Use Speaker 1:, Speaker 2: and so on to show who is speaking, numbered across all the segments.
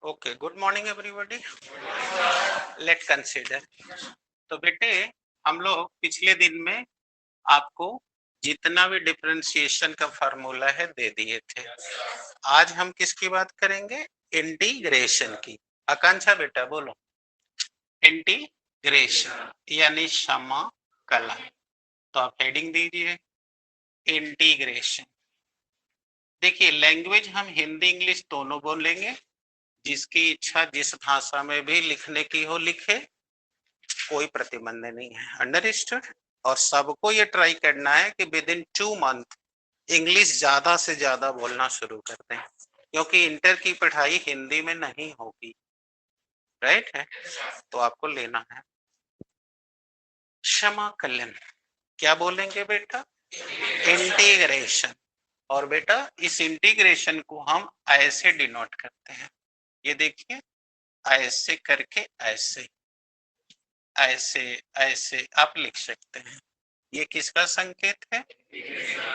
Speaker 1: Okay, good morning everybody. Late consider. तो बेटे, हम लोग पिछले दिन में आपको जितना भी डिफरेंशिएशन का फार्मूला है दे दिए थे। आज हम किसकी बात करेंगे? इंटीग्रेशन की। आकांक्षा बेटा बोलो। इंटीग्रेशन यानी समाकलन। तो आप हेडिंग दीजिए इंटीग्रेशन। देखिए, लैंग्वेज हम हिंदी इंग्लिश दोनों बोलेंगे। जिसकी इच्छा जिस भाषा में भी लिखने की हो लिखे, कोई प्रतिबंध नहीं है। अंडरस्टूड? और सबको ये ट्राई करना है कि विद इन 2 मंथ इंग्लिश ज्यादा से ज्यादा बोलना शुरू कर दें, क्योंकि इंटर की पढ़ाई हिंदी में नहीं होगी। राइट है? तो आपको लेना है समाकलन। क्या बोलेंगे बेटा? इंटीग्रेशन। और बेटा इस इंटीग्रेशन को हम ऐसे डिनोट करते हैं। ये देखिए, ऐसे करके ऐसे ऐसे ऐसे आप लिख सकते हैं। ये किसका संकेत है?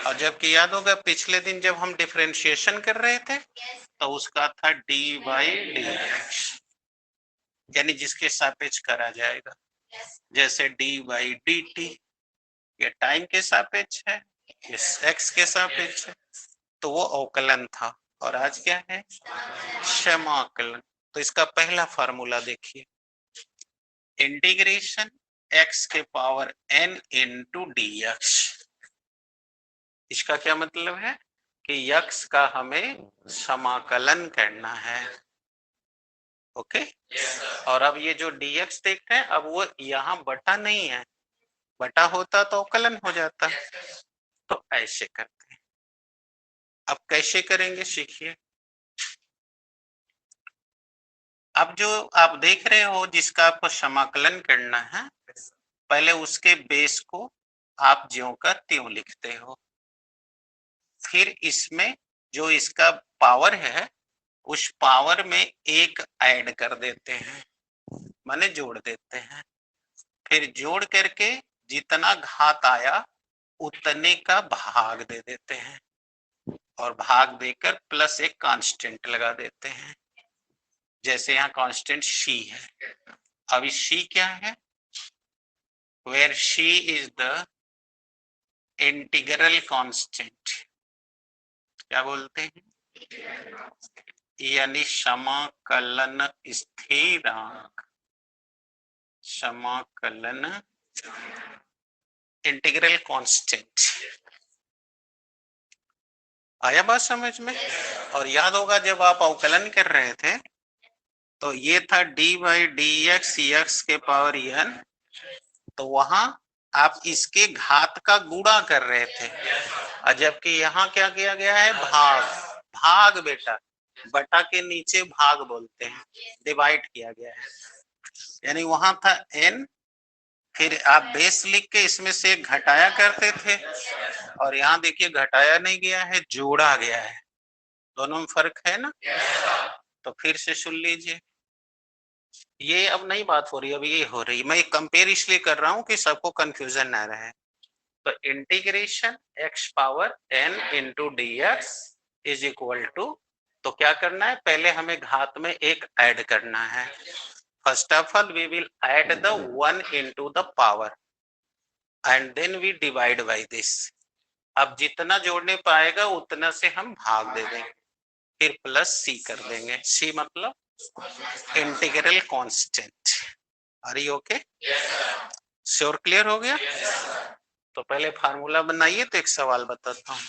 Speaker 1: और जबकि याद होगा पिछले दिन जब हम डिफरेंशिएशन कर रहे थे तो उसका था डी बाई डी एक्स, यानी जिसके सापेक्ष करा जाएगा। जैसे डी बाई डी टी, ये टाइम के सापेक्ष है, ये एक्स के सापेक्ष है, तो वो अवकलन था। और आज क्या है? समाकलन। तो इसका पहला फार्मूला देखिए, इंटीग्रेशन x के power n into d x. इसका क्या मतलब है कि x का हमें समाकलन करना है। ओके? और अब ये जो dx देख रहे हैं, अब वो यहाँ बटा नहीं है, बटा होता तो अवकलन हो जाता। तो ऐसे करते हैं। अब कैसे करेंगे सीखिए। अब जो आप देख रहे हो जिसका आपको समाकलन करना है, पहले उसके बेस को आप ज्यों का त्यों लिखते हो। फिर इसमें जो इसका पावर है उस पावर में एक ऐड कर देते हैं, माने जोड़ देते हैं। फिर जोड़ करके जितना घात आया उतने का भाग दे देते हैं, और भाग देकर प्लस एक कांस्टेंट लगा देते हैं। जैसे यहाँ कांस्टेंट सी है। अब इस सी क्या है? Where C is the integral constant. क्या बोलते हैं? यानी समाकलन स्थिरांक। समाकलन इंटीग्रल कांस्टेंट। आया बात समझ में? और याद होगा जब आप अवकलन कर रहे थे तो ये था D by D x x के पावर एन, तो वहां आप इसके घात का गुणा कर रहे थे। और जबकि यहाँ क्या किया गया है? भाग। भाग बेटा, बटा के नीचे भाग बोलते हैं, डिवाइड किया गया है। यानी वहां था n, फिर आप बेस लिख के इसमें से घटाया करते थे, और यहाँ देखिए घटाया नहीं गया है, जोड़ा गया है। दोनों में फर्क है ना? तो फिर से सुन लीजिए, ये अब नई बात हो रही है, अब ये हो रही है। मैं कंपेयर इसलिए कर रहा हूँ कि सबको कंफ्यूजन ना रहे। तो integration x power n into d x is equal to, तो क्या करना है? पहले हमें घात में एक ऐड करना है। First of all we will add the 1 into the power and then we divide by this। अब जितना जोड़ने पाएगा उतना से हम भाग दे देंगे, फिर प्लस सी कर देंगे। सी मतलब integral constant. Are you okay? Sure? Clear हो गया? तो पहले फार्मूला बनाइए, तो एक सवाल बताता हूँ।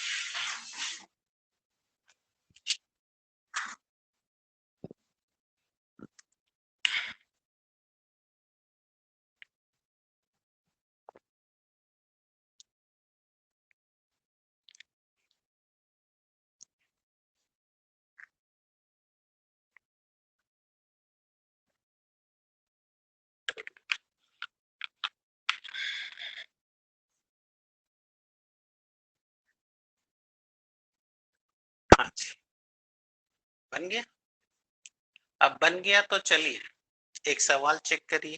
Speaker 1: हाँ जी, बन गया। अब बन गया तो चलिए एक सवाल चेक करिए।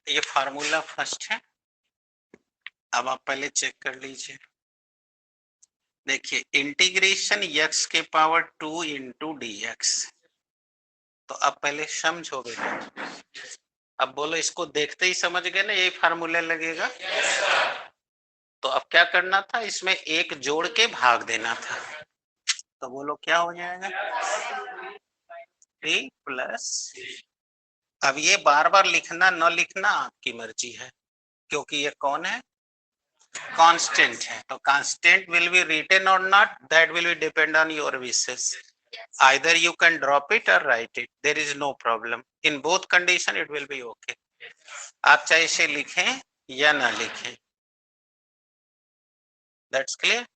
Speaker 1: ये फार्मूला फर्स्ट है। अब आप पहले चेक कर लीजिए। देखिए इंटीग्रेशन x के पावर 2 इंटू dx। तो अब पहले समझो बेटा, अब बोलो इसको देखते ही समझ गए ना यही फार्मूला लगेगा। तो अब क्या करना था, इसमें एक जोड़ के भाग देना था। तो बोलो क्या हो जाएगा, 3 प्लस, अब ये बार बार लिखना न लिखना आपकी मर्जी है, क्योंकि ये कौन है, कांस्टेंट है। तो कांस्टेंट विल बी रिटन और not, that will be depend on your wishes. either you can drop it or write it, there is no problem, in both condition it will be okay। आप चाहे इसे लिखें या ना लिखें, that's clear.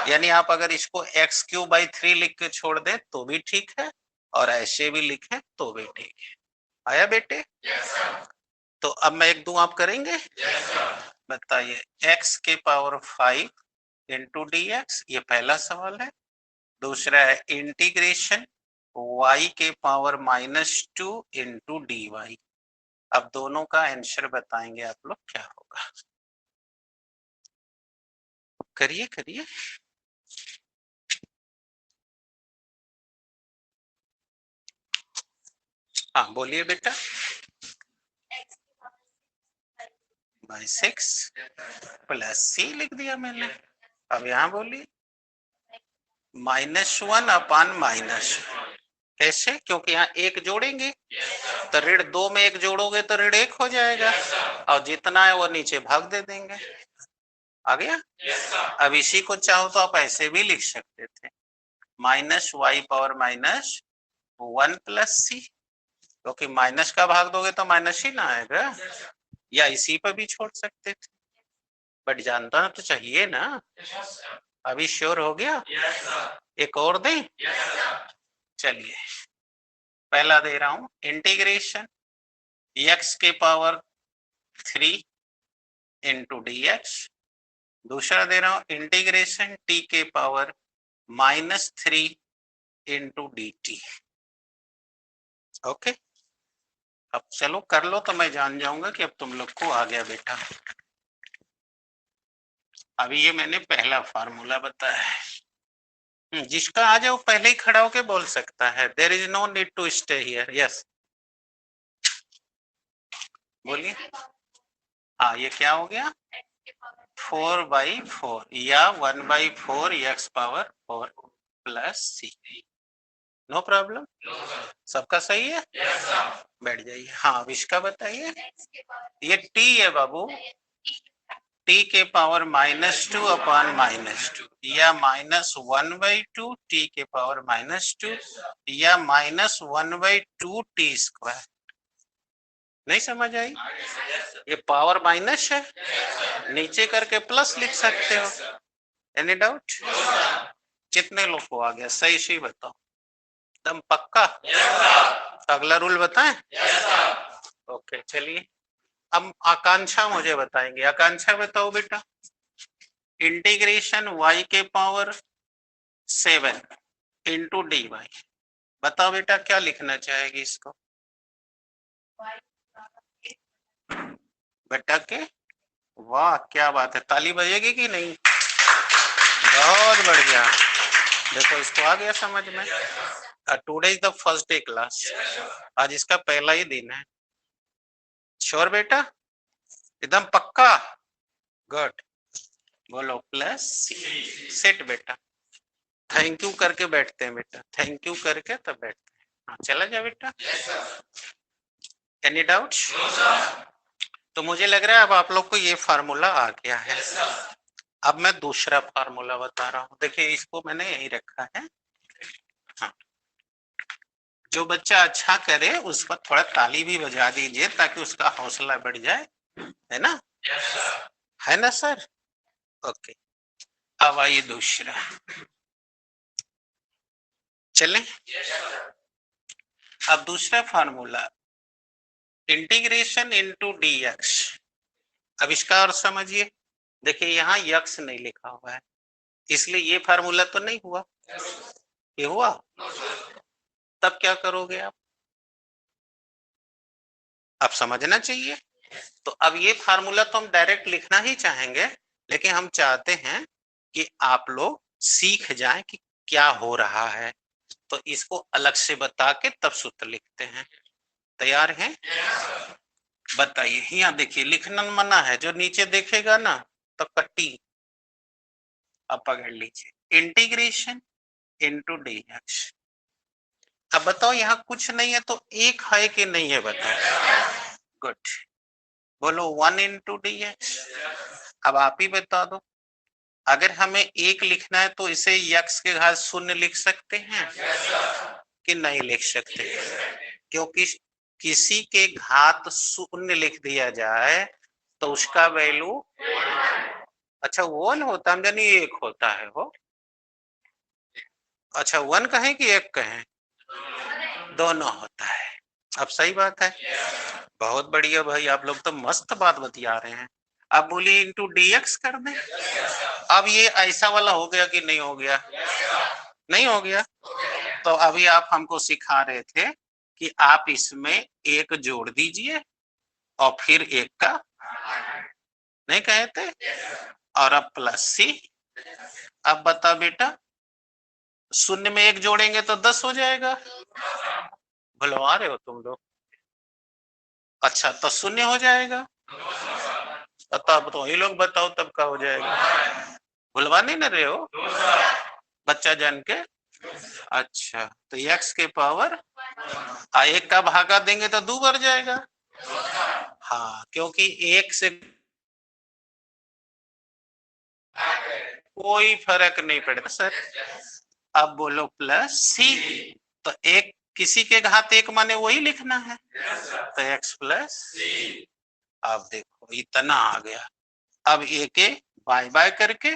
Speaker 1: यानी आप अगर इसको x क्यूब बाई 3 लिख के छोड़ दें तो भी ठीक है, और ऐसे भी लिखें तो भी ठीक है। आया बेटे? तो अब मैं एक दूं, आप करेंगे? बताइए, x के पावर 5 इंटू dx, ये पहला सवाल है। दूसरा है इंटीग्रेशन y के पावर -2 इंटू डी वाई। अब दोनों का आंसर बताएंगे आप लोग क्या होगा। करिए करिए। हाँ बोलिए बेटा। बाई 6 प्लस सी लिख दिया मैंने। अब यहाँ बोलिए -1 अपान माइनस, कैसे? क्योंकि यहाँ एक जोड़ेंगे, तो ऋण 2 में एक जोड़ोगे तो ऋण 1 हो जाएगा, और जितना है वो नीचे भाग दे देंगे। आ गया? अब इसी को चाहो तो आप ऐसे भी लिख सकते थे, -y पावर -1 प्लस सी, क्योंकि माइनस का भाग दोगे तो माइनस ही ना आएगा, या इसी पर भी छोड़ सकते थे, बट जानना तो चाहिए ना। अभी श्योर हो गया? एक और दें? चलिए पहला दे रहा हूं, इंटीग्रेशन x के पावर 3 इंटू dx। दूसरा दे रहा हूं इंटीग्रेशन t के पावर -3 इंटू dt। ओके, अब चलो कर लो तो मैं जान जाऊंगा कि अब तुम लोग को आ गया बेटा। अभी ये मैंने पहला फार्मूला बताया है, जिसका आ जाओ पहले ही खड़ा होके बोल सकता है, there is no need to stay here. Yes बोलिए। हाँ ये क्या हो गया, 4/4 या 1/4 x पावर 4 प्लस सी। नो प्रॉब्लम, सबका सही है? बैठ जाइए। हाँ अब इसका बताइए, ये t है बाबू, t के पावर -2 अपान -2, या -1/2 t के पावर -2, या -1/2 t स्क्वायर। नहीं समझ आई? ये पावर माइनस है, नीचे करके प्लस लिख सकते हो। Any doubt? कितने लोग को आ गया? सही सही बताओ, एकदम पक्का? अगला रूल बताएं? ओके चलिए, अब आकांक्षा मुझे बताएंगे। आकांक्षा बताओ बेटा। इंटीग्रेशन y के पावर 7 इंटू डी वाई, बताओ बेटा क्या लिखना चाहेगी इसको? बेटा के, वाह क्या बात है, ताली बजेगी कि नहीं? बहुत बढ़िया। देखो इसको आ गया समझ में। Today is the first day class, आज इसका पहला ही दिन है। श्योर बेटा? एकदम पक्का? गुड, बोलो प्लस सेट बेटा। थैंक यू करके बैठते हैं बेटा, थैंक यू करके तब बैठते हैं। हाँ चला जा बेटा। Any doubt? तो मुझे लग रहा है अब आप लोग को ये फार्मूला आ गया है। अब मैं दूसरा फार्मूला बता रहा हूँ, देखिए इसको मैंने यही रखा है। हाँ, जो बच्चा अच्छा करे उस पर थोड़ा ताली भी बजा दीजिए ताकि उसका हौसला बढ़ जाए, है ना? है ना सर? ओके, अब आइए दूसरा, चलें? अब दूसरा फार्मूला इंटीग्रेशन इनटू dx। अब इसका और समझिए, देखिए यहाँ यक्स नहीं लिखा हुआ है, इसलिए ये फार्मूला तो नहीं हुआ। ये हुआ? तब क्या करोगे आप? अब समझना चाहिए। तो अब ये फार्मूला तो हम डायरेक्ट लिखना ही चाहेंगे, लेकिन हम चाहते हैं कि आप लोग सीख जाए कि क्या हो रहा है, तो इसको अलग से बता के तब सूत्र लिखते हैं। तैयार हैं? बताइए। यहाँ देखिए लिखना मना है, जो नीचे देखेगा ना तो कट्टी अब पकड़ लीजिए, इंटीग्रेशन इनटू dx। अब बताओ यहाँ कुछ नहीं है तो एक है कि नहीं है, बताओ। गुड, बोलो 1 इंटू dx। अब आप ही बता दो, अगर हमें एक लिखना है तो इसे x के घात 0 लिख सकते हैं कि नहीं लिख सकते? क्योंकि किसी के घात 0 लिख दिया जाए तो उसका वैल्यू, अच्छा 1 होता है, यानी 1 होता है वो। अच्छा 1 कहें कि 1 कहें? दोनों होता है। अब सही बात है। बहुत बढ़िया भाई, आप लोग तो मस्त बात बतिया रहे हैं। अब बोलिए इंटू dx कर दें। अब ये ऐसा वाला हो गया कि नहीं हो गया? नहीं हो गया। तो अभी आप हमको सिखा रहे थे कि आप इसमें एक जोड़ दीजिए और फिर एक का, नहीं कहे थे? और अब प्लस सी। अब बता बेटा, 0 में 1 जोड़ेंगे तो 10 हो जाएगा। भुलवा रहे हो तुम लोग। अच्छा तो 0 हो जाएगा, तब तो ये लोग बताओ तब का हो जाएगा। भुलवा नहीं ना रहे हो बच्चा जान के? अच्छा तो x के पावर 1 का भागा देंगे तो 2 बढ़ जाएगा। हाँ, क्योंकि 1 से कोई फर्क नहीं पड़ता सर। अब बोलो प्लस सी, तो एक किसी के घात 1 माने वही लिखना है, तो x प्लस। अब देखो इतना आ गया। अब एक बाय बाय करके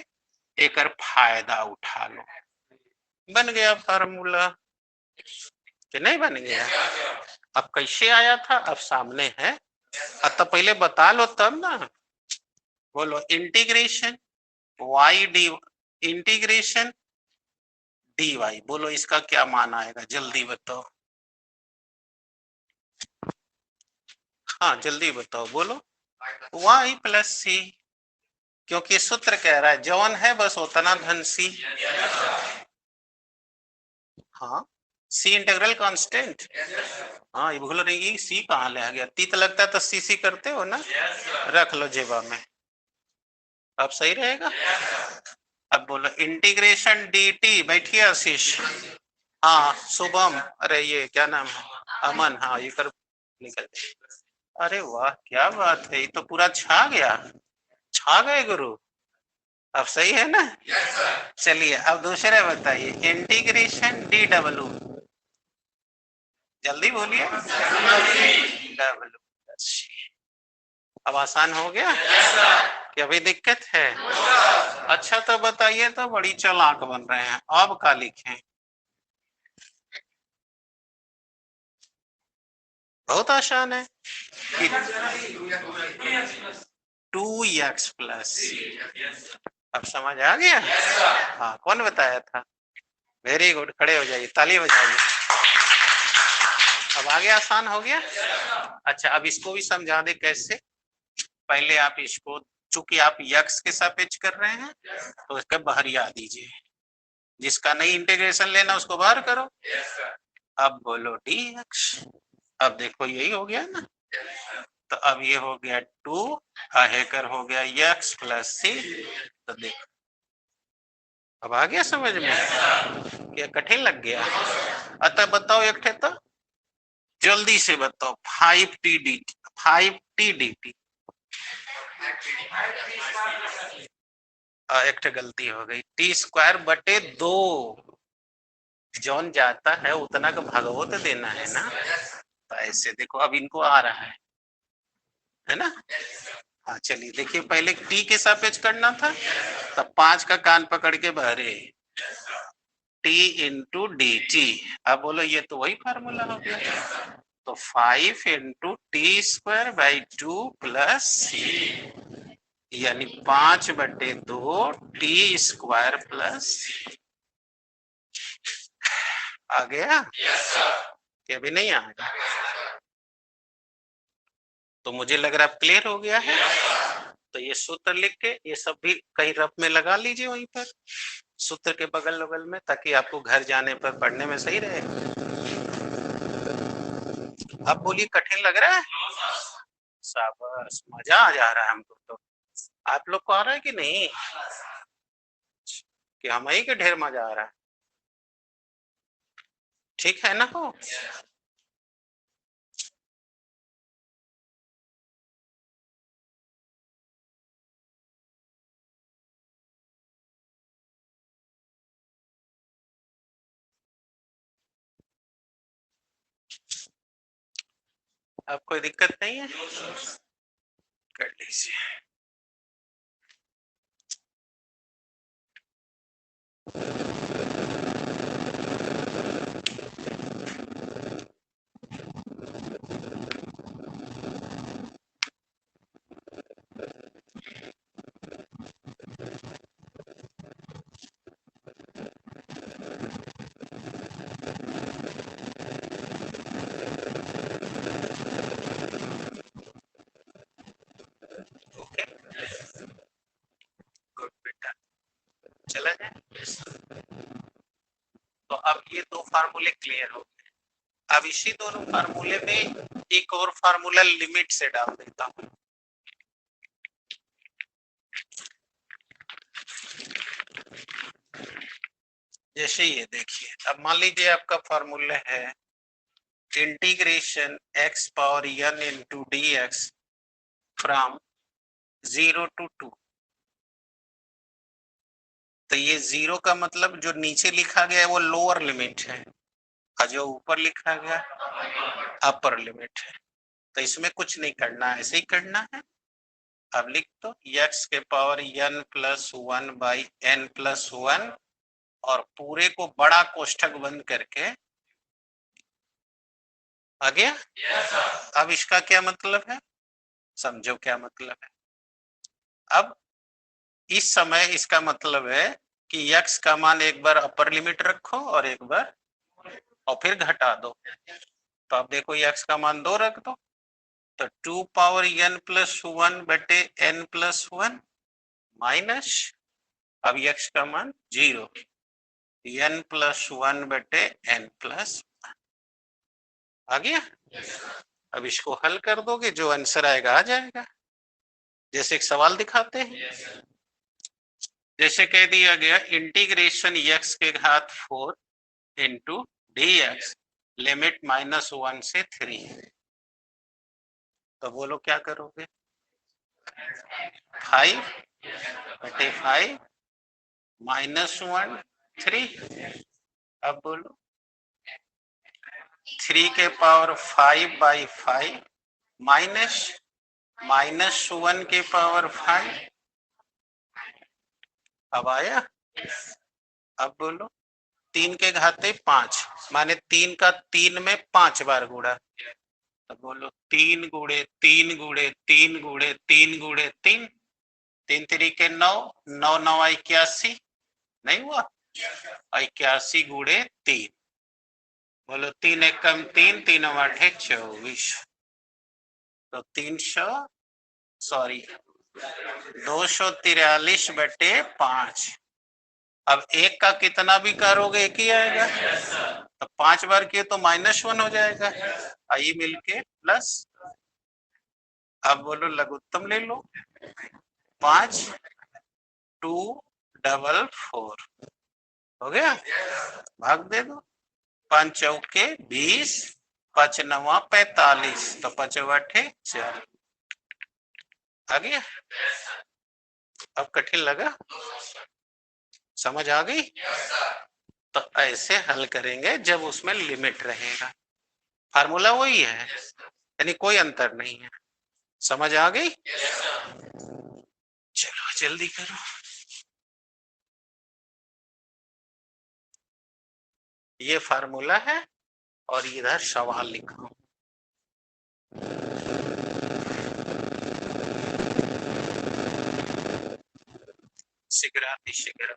Speaker 1: एक फायदा उठा लो, बन गया फार्मूला कि नहीं बन गया? अब कैसे आया था, अब सामने है। अब तो पहले बता लो तब ना। बोलो integration y D, integration dy, बोलो इसका क्या मान आएगा, जल्दी बताओ। हाँ जल्दी बताओ, बोलो y प्लस सी, क्योंकि सूत्र कह रहा है जौन है बस उतना धन सी। हाँ सी इंटीग्रल कांस्टेंट। हाँ ये भूल रही, सी कहाँ ले आ गया? तीत लगता है तो सी सी करते हो ना, रख लो जेबा में, अब सही रहेगा। अब बोलो इंटीग्रेशन dt, बैठिए आशीष। हाँ शुभम, अरे ये क्या नाम है, अमन, हाँ ये कर निकल। अरे वाह क्या बात है, ये तो पूरा छा गया, छा गए गुरु। अब सही है ना? चलिए अब दूसरे बताइए, इंटीग्रेशन डी डब्ल्यू, जल्दी बोलिए। डब्ल्यू, अब आसान हो गया कि अभी दिक्कत है? अच्छा तो बताइए, तो बड़ी चालाक बन रहे हैं, अब क्या लिखें? बहुत आसान है, 2x प्लस। अब समझ आ गया? हाँ कौन बताया था? वेरी गुड, खड़े हो जाइए, ताली बजाइए। अब आगे आसान हो गया। अच्छा अब इसको भी समझा दे कैसे। पहले आप इसको, चूंकि आप x के सापेक्ष कर रहे हैं तो इसका बाहरिया दीजिए, जिसका नहीं इंटीग्रेशन लेना उसको बाहर करो। अब बोलो dx, अब देखो यही हो गया ना, तो अब ये हो गया 2 हेकर हो गया x प्लस सी। तो देखो अब आ गया समझ में, क्या कठिन लग गया? अतः बताओ एक थे तो जल्दी से बताओ, 5t dt, 5t dt। एक गलती हो गई, टी स्क्वायर बटे 2, जौन जाता है उतना का भागवत देना है ना, तो ऐसे देखो अब इनको आ रहा है ना। हाँ चलिए देखिए, पहले टी के सापेक्ष करना था, तब 5 का कान पकड़ के बहरे टी इंटू डी टी। अब बोलो ये तो वही फार्मूला हो गया, तो 5 into T square by 2 plus C, यानी 5/2 टी स्क्वायर प्लस। आ गया कि अभी नहीं आएगा? तो मुझे लग रहा है क्लियर हो गया है। तो ये सूत्र लिख के ये सब भी कहीं रफ में लगा लीजिए वहीं पर। सूत्र के बगल बगल में, ताकि आपको घर जाने पर पढ़ने में सही रहे। अब बोलिए, कठिन लग रहा है? शाबाश, मजा आ जा रहा है हमको तो। आप लोग को आ रहा है कि नहीं, कि हम ही के ढेर मजा आ रहा है? ठीक है ना? हो अब कोई दिक्कत नहीं है, कर लीजिए। ओके, गुड बेटा, चला जाए। तो अब ये दो फार्मूले क्लियर हो गए। अब इसी दोनों फार्मूले में एक और फार्मूला लिमिट से डाल देता हूं। जैसे ये देखिए, अब मान लीजिए आपका फार्मूला है integration x power n into d x from 0 to 2। तो ये 0 का मतलब जो नीचे लिखा गया है वो लोअर लिमिट है, और जो ऊपर लिखा गया अपर लिमिट है। तो इसमें कुछ नहीं करना, ऐसे ही करना है। अब लिख दो x के power n plus 1 by n plus 1, और पूरे को बड़ा कोष्ठक बंद करके आ गया। अब इसका क्या मतलब है, समझो क्या मतलब है। अब इस समय इसका मतलब है कि x का मान एक बार अपर लिमिट रखो और एक बार, और फिर घटा दो। तो अब देखो x का मान 2 रख दो, तो 2 पावर n प्लस 1 बटे n प्लस 1 माइनस, अब x का मान 0, n प्लस 1 बटे n प्लस, आ गया। अब इसको हल कर दोगे, जो आंसर आएगा आ जाएगा। जैसे एक सवाल दिखाते हैं, जैसे कह दिया गया इंटीग्रेशन x के घात 4 इंटू डी एक्स लिमिट -1 से 3। तो बोलो क्या करोगे, 5 बटे 5 -1 3। अब बोलो 3 के पावर 5 बाई 5 माइनस -1 के पावर 5। अब आया। अब बोलो 3 के घाते 5, माने 3 का 3 में 5 बार गुणा। तो बोलो 3 गुणे 3 गुणे 3 गुणे 3 गुणे 3, 3 तरीके 9, 9 9 81, नहीं हुआ? 81 गुणे 3, बोलो 3 एकम 3, 3 आठे 24। तो 243 बटे 5। अब एक का कितना भी करोगे एक ही आएगा, तो 5 बार किए तो -1 हो जाएगा, आइए मिलके प्लस। अब बोलो लघुत्तम ले लो, 5 2 डबल 4, हो गया। भाग दे दो, 5 चौके 20, 5 नवा 45, तो 5 अठे 4, आ गया। अब कठिन लगा, समझ आ गई? तो ऐसे हल करेंगे जब उसमें लिमिट रहेगा। फार्मूला वही है, यानी कोई अंतर नहीं है। समझ आ गई? चलो जल्दी करो। ये फार्मूला है और इधर सवाल लिखा हूं। शीघ्राति शीघ्र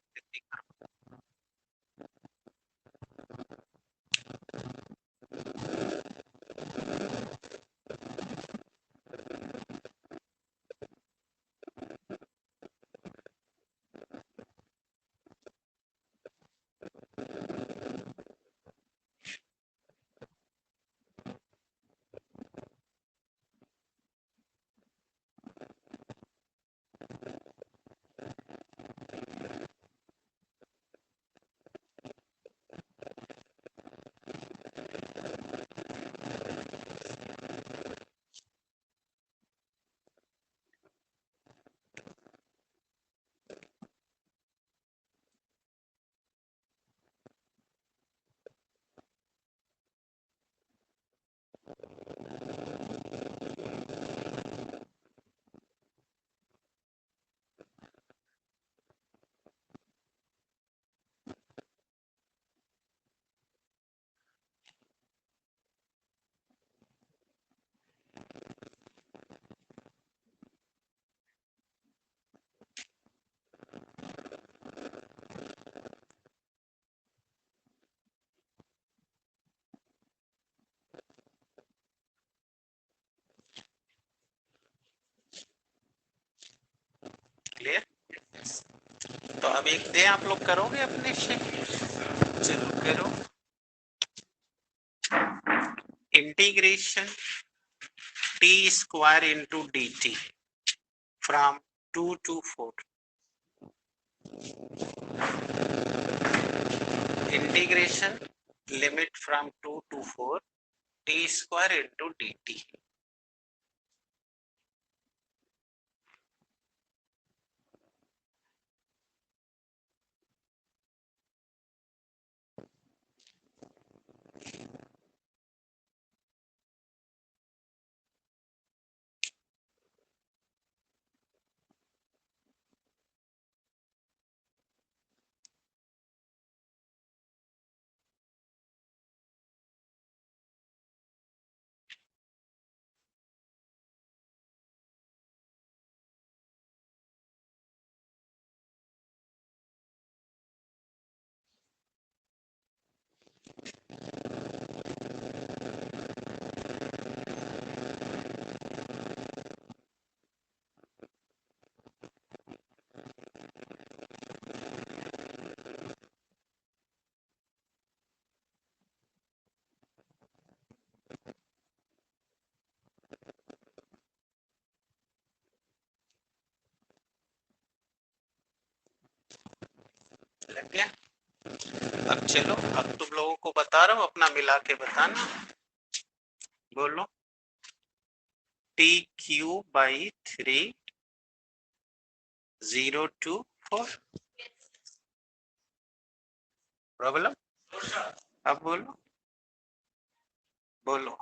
Speaker 1: अब एक दे आप लोग करोगे अपने से, चलो करो। Integration T square into D T from 2 to 4, integration limit from 2 to 4 T square into D T. लग गया? अब चलो, अब तुम लोगों को बता रहा हूँ, अपना मिला के बताना। बोलो T Q by 3 0 to 4 problem. अब बोलो, बोलो।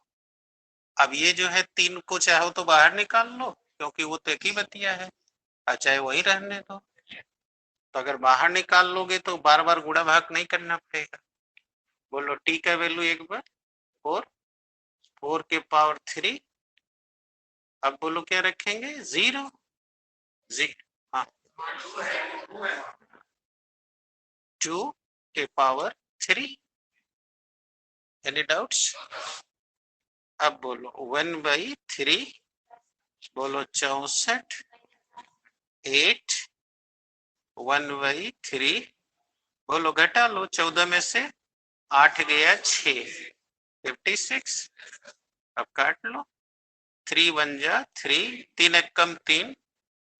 Speaker 1: अब ये जो है 3 को चाहो तो बाहर निकाल लो, क्योंकि वो तो एक ही बतिया है, और चाहे वही रहने दो। तो अगर बाहर निकाल लोगे तो बार बार गुणा भाग नहीं करना पड़ेगा। बोलो टी का वैल्यू एक बार 4, 4 के पावर 3। अब बोलो क्या रखेंगे? 0। हाँ, 2 के पावर 3। Any doubts? अब बोलो 1/3, बोलो 64, 8, 1/3, बोलो घटा लो 14 में से 8 गया 6, 56। अब काट लो, 3 1 जा 3, 3 एक कम 3,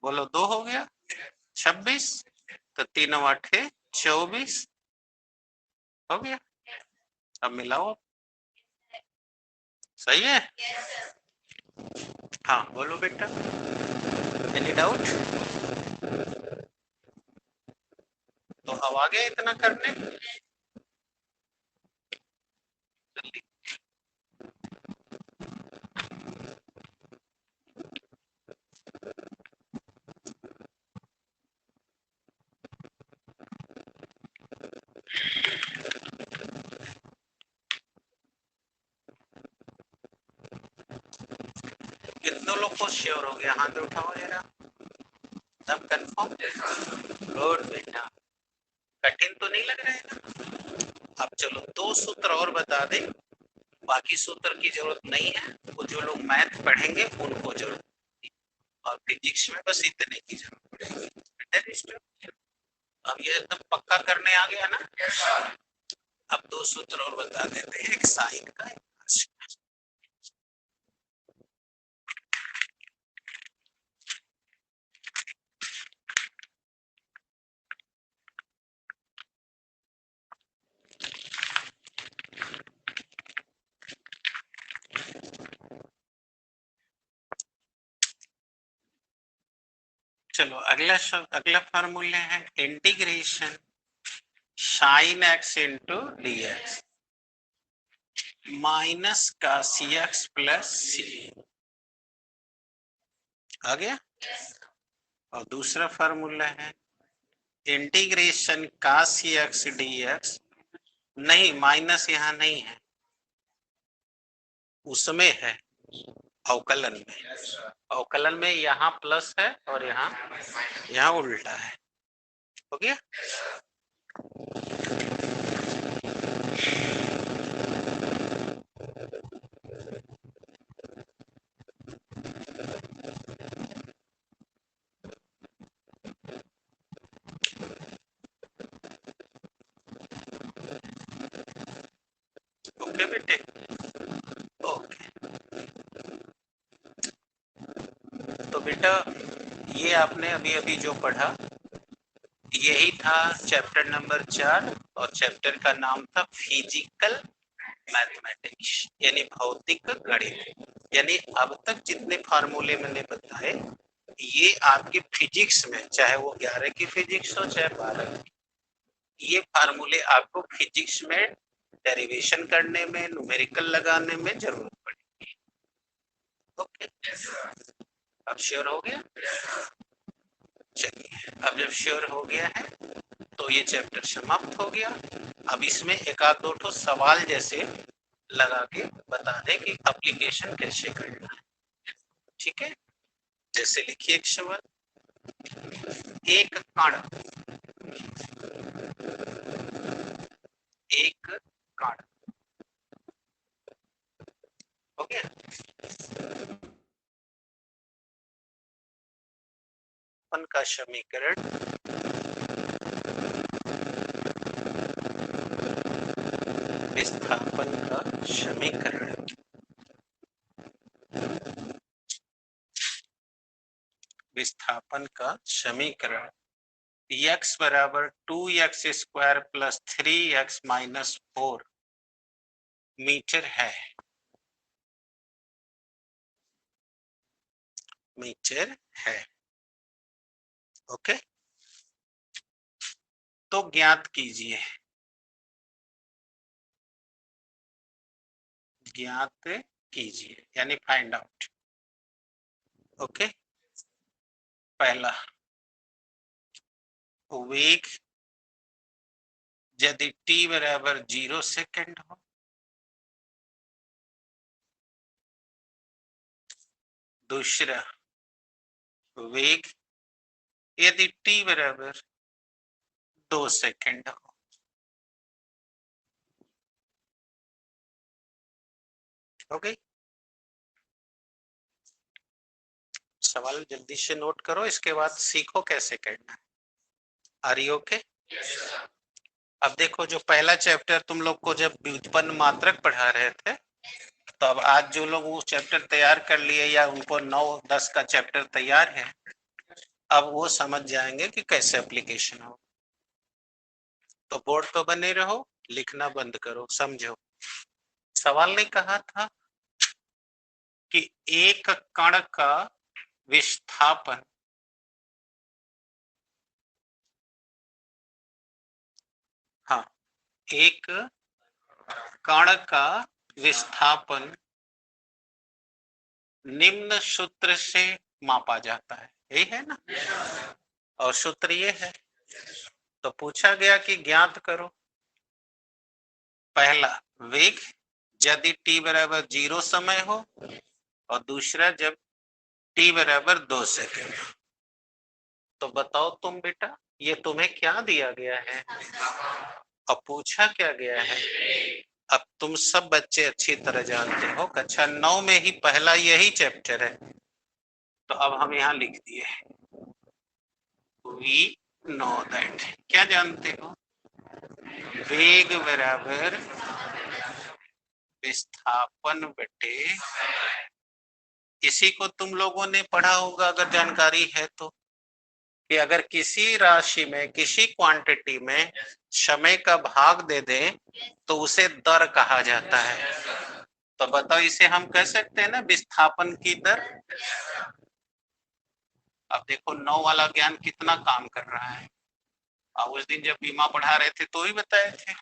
Speaker 1: बोलो 2 हो गया 26, तो 3 8 24 हो गया। अब मिलाओ, सही है? हाँ बोलो बेटा, एनी डाउट? तो अब आ गया इतना करने, जल्दी। कितने लोग को श्योर हो गया? हाथ उठाओ जरा, सब कंफर्म? गुड बेटा, कठिन तो नहीं लग रहा है ना? अब चलो 2 सूत्र और बता दें, बाकी सूत्र की जरूरत नहीं है, वो जो लोग मैथ पढ़ेंगे उनको जरूरत, और फिजिक्स में बस इतने की जरूरत पड़ेगी। अब ये एकदम पक्का करने आ गया ना? अब 2 सूत्र और बता देते हैं, एक साइन का, चलो अगला फार्मूला है integration sine x into d x minus का सी एक्स प्लस सी। आ गया? और दूसरा फार्मूला है इंटीग्रेशन का सी एक्स डी एक्स, नहीं माइनस यहाँ नहीं है, उसमें है अवकलन में, अवकलन में यहाँ प्लस है और यहाँ उल्टा है। हो गया? ओके बेटे, ओके। तो बेटा ये आपने अभी अभी जो पढ़ा यही था चैप्टर नंबर 4 और चैप्टर का नाम था फिजिकल मैथमेटिक्स यानी भौतिक गणित। यानी अब तक जितने फार्मूले मैंने बताए ये आपके फिजिक्स में, चाहे वो 11 की फिजिक्स हो चाहे 12 की, ये फार्मूले आपको फिजिक्स में डेरिवेशन करने में, न्यूमेरिकल लगाने में जरूरत पड़ेगी। ओके, अब श्योर हो गया? चलिए, अब जब श्योर हो गया है तो ये चैप्टर समाप्त हो गया। अब इसमें एक आध दो ठो सवाल जैसे लगा के बता दे कि एप्लीकेशन कैसे करना है। ठीक है, जैसे लिखिए एक सवाल, एक कण, एक कण, हो गया। विस्थापन का समीकरण विस्थापन का समीकरण विस्थापन का समीकरण x बराबर 2x square plus 3x minus 4 metre है, मीटर है। ओके, तो ज्ञात कीजिए, ज्ञात कीजिए यानी फाइंड आउट। ओके, पहला वेग यदि t बराबर 0 सेकेंड हो, दूसरा वेग यदि t बराबर 2 सेकेंड हो। ओके, सवाल जल्दी से नोट करो, इसके बाद सीखो कैसे करना है। Are you okay? अब देखो, जो पहला चैप्टर तुम लोग को जब व्युत्पन्न मात्रक पढ़ा रहे थे, तो अब आज जो लोग वो चैप्टर तैयार कर लिए या उनको 9-10 का चैप्टर तैयार है, अब वो समझ जाएंगे कि कैसे एप्लीकेशन हो। तो बोर्ड तो बने रहो, लिखना बंद करो, समझो। सवाल ने कहा था कि एक कण का विस्थापन हाँ, एक कण का विस्थापन निम्न सूत्र से मापा जाता है, यही है ना? और सूत्र ये है। तो पूछा गया कि ज्ञात करो, पहला वेग यदि t बराबर 0 समय हो और दूसरा जब t बराबर 2 सेकेंड। तो बताओ तुम बेटा, ये तुम्हें क्या दिया गया है? अब पूछा क्या गया है? अब तुम सब बच्चे अच्छी तरह जानते हो, कक्षा 9 में ही पहला यही चैप्टर है। तो अब हम यहाँ लिख दिए, वी नो दैट, क्या जानते हो? वेग बराबर विस्थापन बटे, इसी को तुम लोगों ने पढ़ा होगा अगर जानकारी है तो, कि अगर किसी राशि में, किसी क्वांटिटी में समय का भाग दे दें तो उसे दर कहा जाता है। तो बताओ, इसे हम कह सकते हैं ना विस्थापन की दर। अब देखो 9 वाला ज्ञान कितना काम कर रहा है, और उस दिन जब बीमा पढ़ा रहे थे तो ही बताए थे,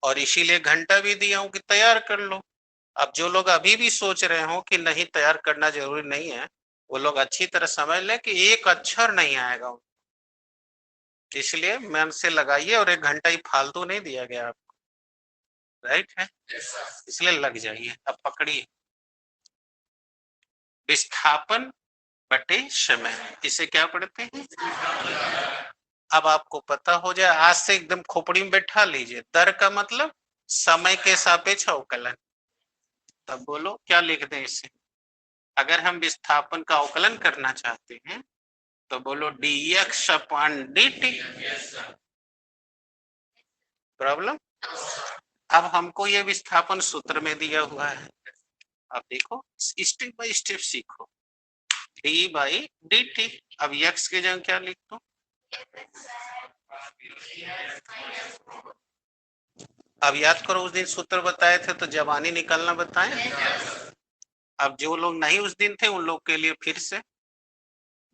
Speaker 1: और इसीलिए घंटा भी दिया हूं कि तैयार कर लो। अब जो लोग अभी भी सोच रहे हो कि नहीं तैयार करना जरूरी नहीं है, वो लोग अच्छी तरह समझ ले कि एक अक्षर नहीं आएगा, इसलिए मन से लगाइए, और 1 घंटा ही फालतू नहीं दिया गया आपको, राइट है? इसलिए लग जाइए। अब पकड़िए, विस्थापन बटे समय, इसे क्या पढ़ते हैं? अब आपको पता हो जाए, आज से एकदम खोपड़ी में बैठा लीजिए, दर का मतलब समय के सापेक्ष अवकलन। तब बोलो क्या लिख दें इसे? अगर हम विस्थापन का अवकलन करना चाहते हैं तो बोलो dx अपॉन dt। प्रॉब्लम? अब हमको ये विस्थापन सूत्र में दिया हुआ है। अब देखो स्टेप बाय स्टेप सीखो। D by D T. अब यक्स की जगह क्या लिख दो? अब याद करो उस दिन सूत्र बताए थे तो जवानी निकालना बताए। अब जो लोग नहीं उस दिन थे उन लोग के लिए फिर से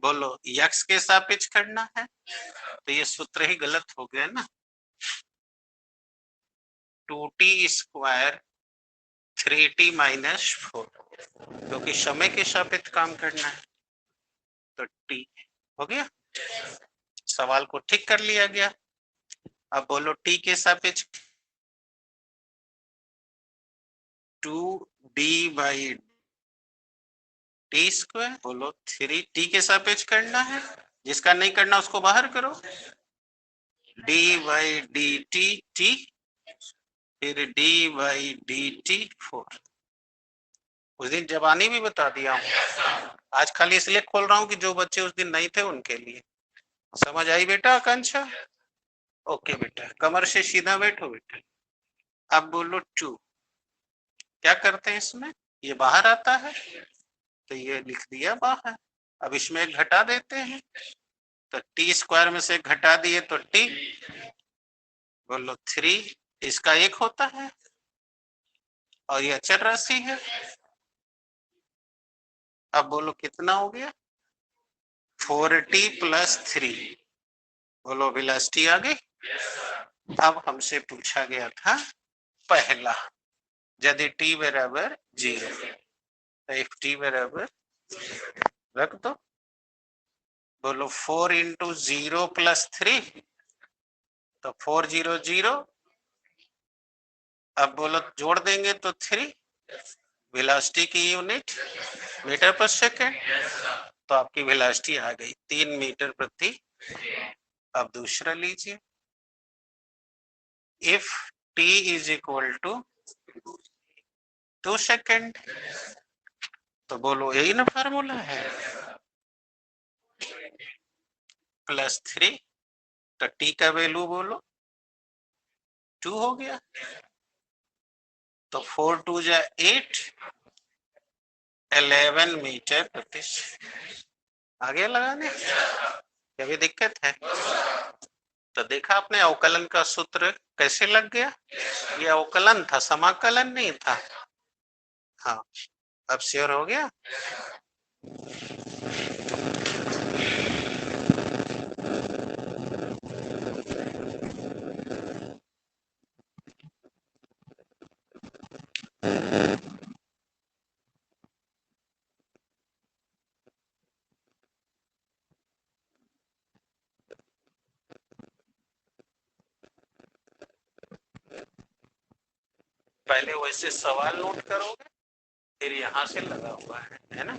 Speaker 1: बोलो, यक्स के सापेक्ष करना है तो ये सूत्र ही गलत हो गया ना। 2t स्क्वायर 3t माइनस 4, क्योंकि समय के सापेक्ष काम करना है तो t हो गया। सवाल को ठीक कर लिया गया। अब बोलो t के सापेक्ष 2d बाई टी स्क्वायर। बोलो 3t के सापेक्ष करना है, जिसका नहीं करना उसको बाहर करो। d by D T T, फिर d बाई डी टी 4। उस दिन जवानी भी बता दिया हूँ, आज खाली इसलिए खोल रहा हूँ कि जो बच्चे उस दिन नहीं थे उनके लिए। समझ आई बेटा आकांक्षा? ओके बेटा, कमर से सीधा बैठो बेटा। अब बोलो 2 क्या करते हैं इसमें, ये बाहर आता है तो ये लिख दिया बाहर। अब इसमें घटा देते हैं तो टी स्क्वायर में से घटा दिए तो टी। बोलो 3, इसका एक होता है और ये अचर राशि है। अब बोलो कितना हो गया? 4t plus 3। बोलो वेलोसिटी आ गई। अब हमसे पूछा गया था पहला, यदि t बराबर 0 तो एफ टी बराबर रख दो। बोलो 4 इंटू 0 प्लस 3 तो 4 0 0। अब बोलो जोड़ देंगे तो 3। वेलोसिटी की यूनिट मीटर पर सेकेंड, तो आपकी वेलोसिटी आ गई 3 मीटर प्रति। अब दूसरा लीजिए, if t is equal to 2 second, तो बोलो यही ना फार्मूला है, प्लस 3 तो t का वैल्यू बोलो 2 हो गया। तो 4 2 जा 8, 11 मीटर प्रति। आगे लगाने अभी दिक्कत है तो देखा आपने अवकलन का सूत्र कैसे लग गया। ये अवकलन था, समाकलन नहीं था। हाँ, अब श्योर हो गया। पहले वैसे सवाल नोट करोगे, फिर यहाँ से लगा हुआ है ना।